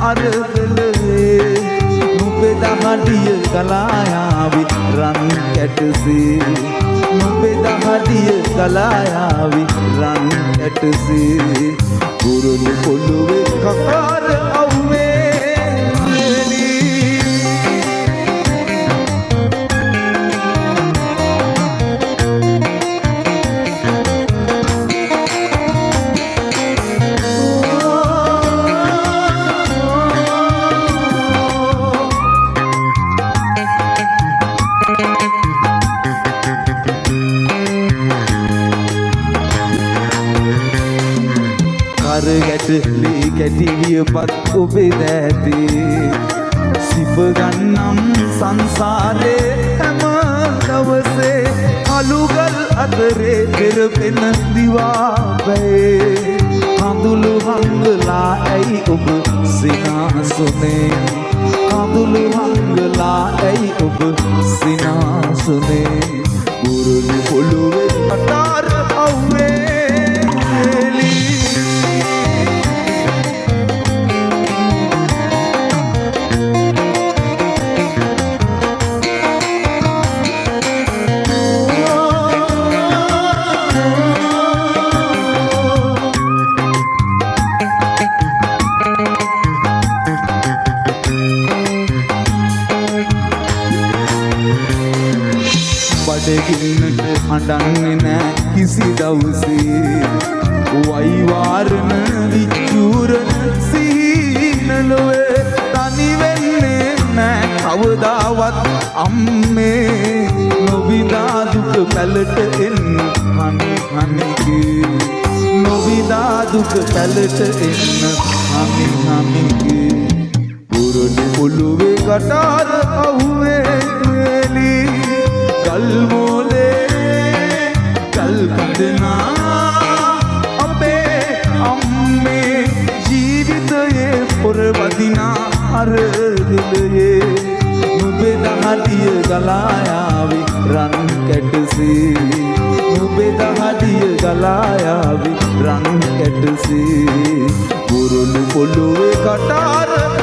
අරගලේ නුඹේ දහඩිය ගලායාවි රන් කැටසේ නුඹේ දහඩිය ගලායාවි රන් කැටසේ කුරුළු පොළොවේ කකාර අව්වේ ගැටලි කැටිවියපත් ඔබේ දැතේ සිප ගන්නම් සංසාරේ හැම දවසේ අලුගල් අතරේ පෙරපෙන දිවාබේ කඳුළු හංගලා ඇයි ඔබ සිනාසුනේ කඳුළු හංගලා ඇයි ඔබ සිනාසුනේ කුරුළු පොළොවේ අතාර අව්වේ බඩගින්නට අඬන්නේ නෑ කිසි දවසේ වයිවාරන විචූරන සීනලොවේ තනි වෙන්නේ නෑ කවදාවත් අම්මේ නොවිදා දුක පැලට එන්න හනි හනිගේ නොවිදා දුක පැලට එන්න හනි හනිගේ පුරුදු පොළොවේ කටාර අහුවේ කල් මොලේ කල් කඳනා අපේ අම්මේ ජීවිතයේ පොරවදිනා අරදිලයේ නුඹේ දහඩිය ගලායාවි රන් කැටසේ නුඹේ දහඩිය ගලායාවි රන් කැටසේ කුරුළු පොළොවේ කටාර